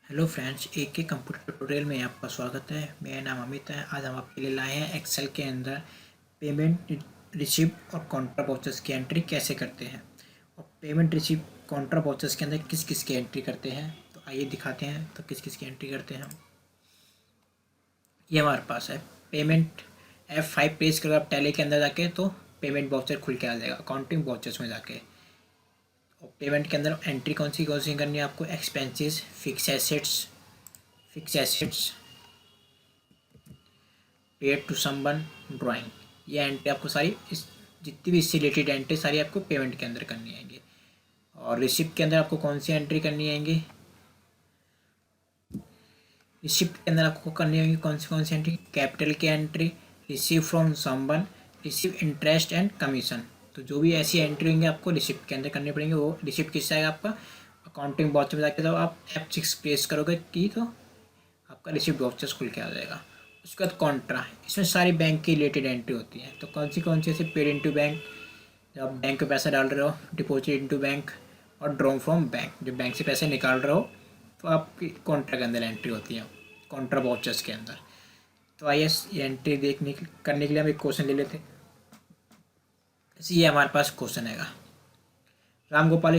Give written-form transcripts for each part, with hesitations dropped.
Hello friends, एक के computer tutorial में आपका स्वागत है। मेरा नाम अमित है। आज हम आपके लिए लाए हैं एक्सेल के अंदर पेमेंट रिसिप्ट और काउंटर वाउचर्स की एंट्री कैसे करते हैं और पेमेंट रिसिप्ट काउंटर वाउचर्स के अंदर किस किस की एंट्री करते हैं। तो आइए दिखाते हैं तो किस किस की एंट्री करते हैं हम। ये हमारे पास है पेमेंट। F5 प्रेस करो आप टैली के अंदर जाके तो पेमेंट वाउचर खुल के आ जाएगा अकाउंटिंग वाउचर्स में जाके। और पेमेंट के अंदर एंट्री कौन सी करनी है आपको? Expenses, fixed assets, paid to someone, drawing. ये एंट्री आपको सारी इस जितनी भी इससे रिलेटेड एंट्री सारी आपको पेमेंट के अंदर करनी आएंगी। और रिसिप्ट के अंदर आपको कौन सी एंट्री करनी आएंगी? रिसिप्ट के अंदर आपको करनी होगी कौन सी एंट्री? कैपिटल की entry, receive from someone, receive interest and commission. तो जो भी ऐसी एंट्री होंगी आपको रिसिप्ट के अंदर करनी पड़ेंगी। वो रिसिप्ट किससे आएगा? आपका अकाउंटिंग वाउचर में जाकर जब आप F6 प्रेस करोगे की तो आपका रिसिप्ट वाउचर्स खुल के आ जाएगा। उसके बाद कॉन्ट्रा, इसमें सारी बैंक की रिलेटेड एंट्री होती है। तो कौन सी? जैसे पेड इनटू बैंक, जब आप बैंक में पैसा डाल रहे हो, डिपॉजिट इनटू बैंक, और ड्रॉ फ्रॉम बैंक, जब बैंक से पैसे निकाल रहे हो तो आपकी कॉन्ट्रा के अंदर एंट्री होती है, कॉन्ट्रा वाउचर्स के अंदर। तो आइए ये एंट्री करने के लिए हम एक क्वेश्चन ले लेते हैं। ये हमारे पास क्वेश्चन है। राम गोपाल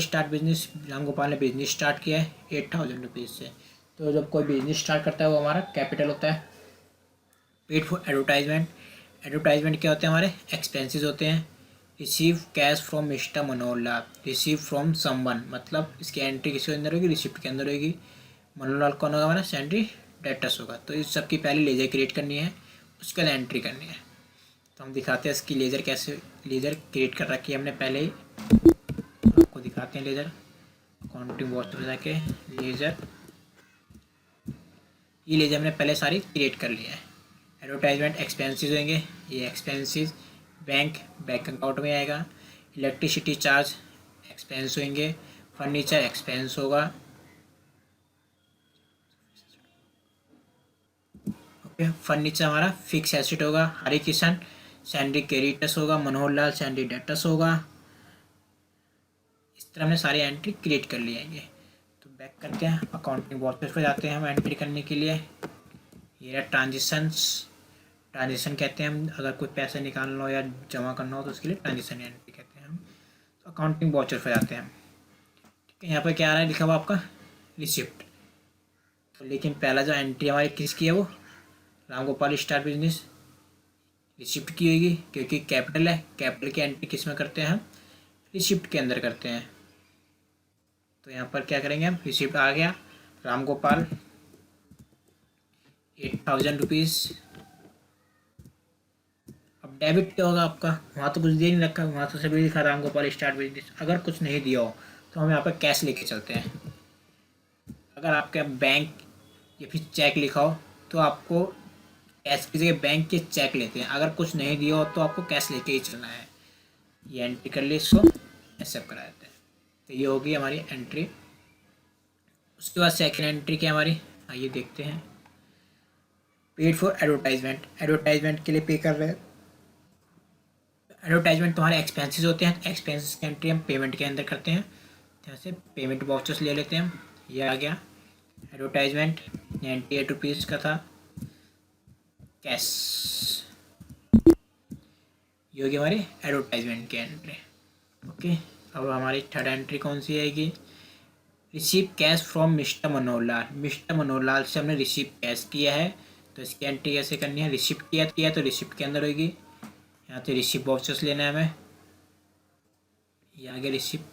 ने बिजनेस स्टार्ट किया है 8,000 रुपीज़ से। तो जब कोई बिजनेस स्टार्ट करता है वो हमारा कैपिटल होता है। पेड फॉर एडवर्टाइजमेंट, एडवर्टाइजमेंट क्या होते हैं? हमारे एक्सपेंसेस होते हैं। Receive cash from mister Manohar Lal, receive from someone, मतलब इसकी एंट्री किसके अंदर होगी? रिसिप्ट के अंदर होगी। मनोहर लाल कौन होगा? हमारा सैलरी डेटर्स होगा। तो इस सबकी पहले लेजर क्रिएट करनी है, उसके बाद एंट्री करनी है। तो हम दिखाते हैं इसकी लेजर क्रिएट कर रखी है हमने पहले ही, आपको दिखाते हैं लेजर। अकाउंटिंग वॉच में जाके लेजर, ये लेजर हमने पहले सारी क्रिएट कर लिया है। एडवर्टाइजमेंट एक्सपेंसेस होंगे, ये एक्सपेंसेस बैंक अकाउंट में आएगा। इलेक्ट्रिसिटी चार्ज एक्सपेंस होंगे। फर्नीचर एक्सपेंस होगा। ओके, फर्नीचर हमारा फिक्स एसेट होगा। हरि किशन सैलरी क्रेडिटर्स होगा। मनोहर लाल सैलरी डेटर्स होगा। इस तरह हमने सारी एंट्री क्रिएट कर लिए हैं। तो बैक करते हैं, अकाउंटिंग वॉचर्स पर जाते हैं हम एंट्री करने के लिए। ये ट्रांजिशन कहते हैं हम, अगर कोई पैसे निकालना हो या जमा करना हो तो उसके लिए ट्रांजिशन एंट्री कहते हैं हम। तो अकाउंटिंग वाउचर पर जाते हैं। ठीक है, यहाँ पर क्या आ रहा है लिखा हुआ आपका? रिसिप्ट। तो लेकिन पहला जो एंट्री हमारी किसकी है वो Ram Gopal star business receipt की होगी, क्योंकि कैपिटल है। कैपिटल की एंट्री किस में करते हैं हम? रिसिप्ट के अंदर करते हैं। तो यहाँ पर क्या करेंगे हम? रिसिप्ट आ गया राम गोपाल 8,000 रुपीज़। अब डेबिट क्या होगा आपका? वहाँ तो कुछ दे नहीं रखा, वहाँ तो सभी लिखा राम गोपाल स्टार्ट बिजनेस। अगर कुछ नहीं दिया हो तो हम यहाँ पर कैश लेके चलते हैं। अगर आपके बैंक या फिर चेक लिखा हो तो आपको कैश की जगह बैंक के चेक लेते हैं। अगर कुछ नहीं दिया हो तो आपको कैश लेके ही चलना है। ये एंट्री कर लिए, इसको एक्सेप्ट करा देते हैं। तो ये होगी हमारी एंट्री। उसके बाद सेकेंड एंट्री क्या हमारी, आइए देखते हैं। पेड फॉर एडवर्टाइजमेंट, एडवर्टाइजमेंट के लिए पे कर रहे हैं। एडवर्टाइजमेंट तुम्हारे एक्सपेंसेस होते हैं। एक्सपेंसेस की एंट्री हम पेमेंट के अंदर करते हैं। यहाँ से पेमेंट वाउचर्स ले लेते हैं हम। ये आ गया एडवर्टाइजमेंट, 98 रुपीज़ का था। कैश, ये होगी हमारी एडवर्टाइजमेंट की एंट्री। ओके, अब हमारी थर्ड एंट्री कौन सी आएगी? Receive cash from mister Manohar Lal. Mister Manohar Lal से हमने रिसीव कैश किया है, तो इसकी एंट्री कैसे करनी है? रिसिप्ट किया तो रिसिप्ट के अंदर होगी। यहाँ से रिसिप्ट वाउचर्स लेना है हमें। ये आगे रिसिप्ट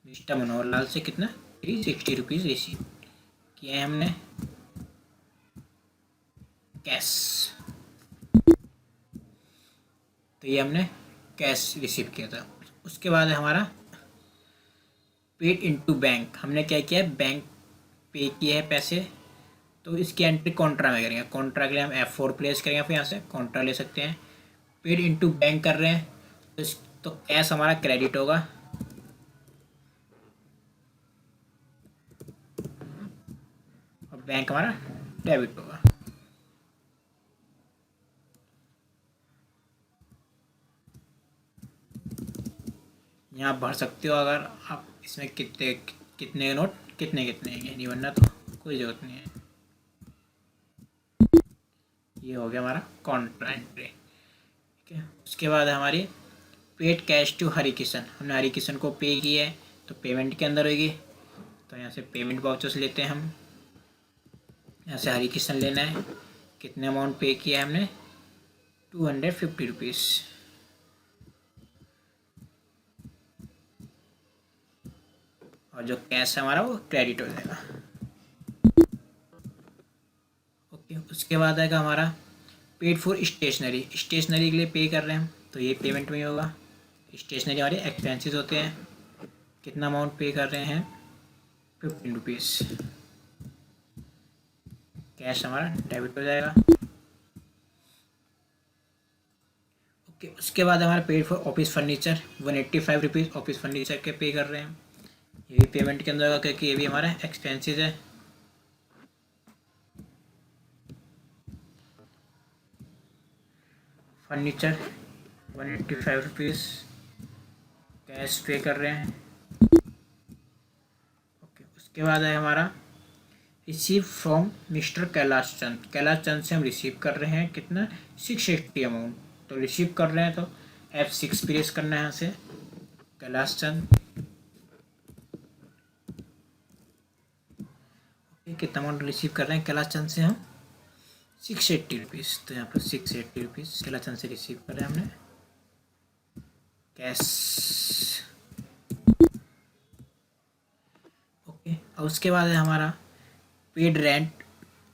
मिस्टर मनोहर लाल से कितना? 360 रुपीज़ रिसीव किया है हमने कैश। तो ये हमने कैश रिसीव किया था। उसके बाद हमारा पेड इनटू बैंक, हमने क्या किया है? बैंक पे किए हैं पैसे, तो इसकी एंट्री कॉन्ट्रा में करेंगे। कॉन्ट्रा के लिए हम F4 प्लेस करेंगे, फिर यहाँ से कॉन्ट्रा ले सकते हैं। पेड इनटू बैंक कर रहे हैं तो कैश हमारा क्रेडिट होगा और बैंक हमारा डेबिट होगा। यहाँ भर सकते हो अगर आप इसमें कितने नोट कितने कितने हैं, नहीं वरना तो कोई ज़रूरत नहीं है। ये हो गया हमारा कॉन्ट्रा एंट्री। ठीक है, उसके बाद हमारी paid cash to Hari Kishan, हमने हरि किशन को पे किया है तो पेमेंट के अंदर होगी। तो यहाँ से पेमेंट वाउचर्स लेते हैं हम, यहाँ से हरि किशन लेना है। कितने अमाउंट पे किया है हमने, 250 रुपीज़। और जो कैश है हमारा वो क्रेडिट हो जाएगा। ओके, उसके बाद आएगा हमारा पेड फॉर स्टेशनरी, स्टेशनरी के लिए पे कर रहे हैं हम तो ये पेमेंट में ही होगा। स्टेशनरी हमारे एक्सपेंसेस होते हैं। कितना अमाउंट पे कर रहे हैं, 15 रुपीज़। कैश हमारा डेबिट हो जाएगा। ओके, उसके बाद हमारा paid for office furniture 185 rupees office furniture के पे कर रहे हैं। ये भी पेमेंट के अंदर होगा क्योंकि ये भी हमारा एक्सपेंसेस है। फर्नीचर 185 रुपीज़ कैश पे कर रहे हैं। ओके, उसके बाद है हमारा receive from mister Kailash Chand, Kailash Chand से हम रिसीव कर रहे हैं कितना, 680 अमाउंट। तो रिसीव कर रहे हैं तो F6 प्रेस करना है यहाँ से, कैलाश चंद। ओके, कितना अमाउंट रिसीव कर रहे हैं कैलाश चंद से हम, 680 रुपीज़। तो यहाँ पर 680 रुपीज़ कैलाश चंद से रिसीव कर रहे हैं हमने कैश। ओके, और उसके बाद है हमारा paid rent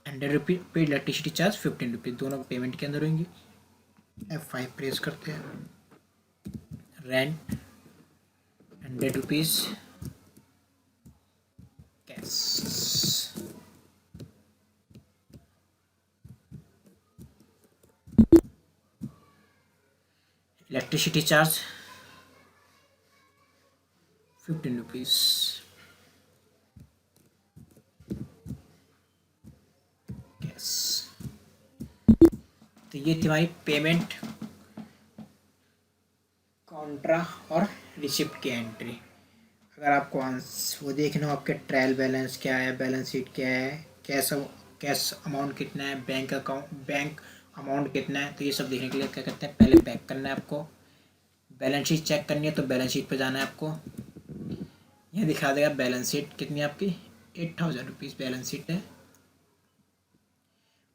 100 rupees, paid electricity charge 15 rupees, दोनों पेमेंट के अंदर होंगे। F5 प्रेस करते हैं, rent 100 rupees cash. Electricity charge 15 rupees cash. तो ये थी हमारी पेमेंट, कॉन्ट्रा और रिसिप्ट की एंट्री। अगर आपको वो देखना हो आपके ट्रायल बैलेंस क्या है, बैलेंस शीट क्या है, कैश अमाउंट कितना है, बैंक अमाउंट कितना है, तो ये सब देखने के लिए क्या करते हैं, पहले बैक करना है आपको। बैलेंस शीट चेक करनी है तो बैलेंस शीट पे जाना है आपको। यह दिखा देगा बैलेंस शीट कितनी है आपकी, 8000 रुपीज़ बैलेंस शीट है।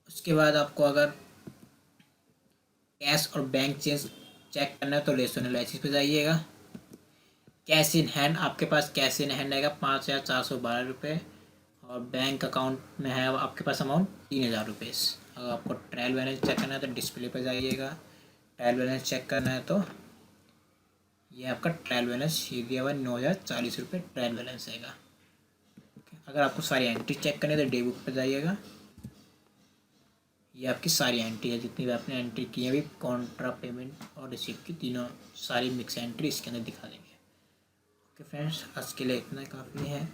उसके बाद आपको अगर कैश और बैंक चेंज चेक करना है तो रेशनल एनालिसिस पे जाइएगा। कैश इन हैंड, आपके पास कैश इन हैंड आएगा 5412 रुपये, और बैंक अकाउंट में है आपके पास अमाउंट 3000 रुपये। अगर आपको ट्रायल बैलेंस चेक करना है तो डिस्प्ले पर जाइएगा, ट्रायल बैलेंस चेक करना है तो ये आपका ट्रायल बैलेंस ये दिया हुआ 9040 रुपये ट्रायल बैलेंस आएगा। अगर आपको सारी एंट्री चेक करनी है तो डे बुक पर जाइएगा। ये आपकी सारी एंट्री है जितनी भी आपने एंट्री की है, भी कॉन्ट्रा पेमेंट और रिसीप्ट की तीनों सारी मिक्स एंट्री इसके अंदर दिखा देंगे। ओके फ्रेंड्स, आज के लिए इतना काफ़ी है।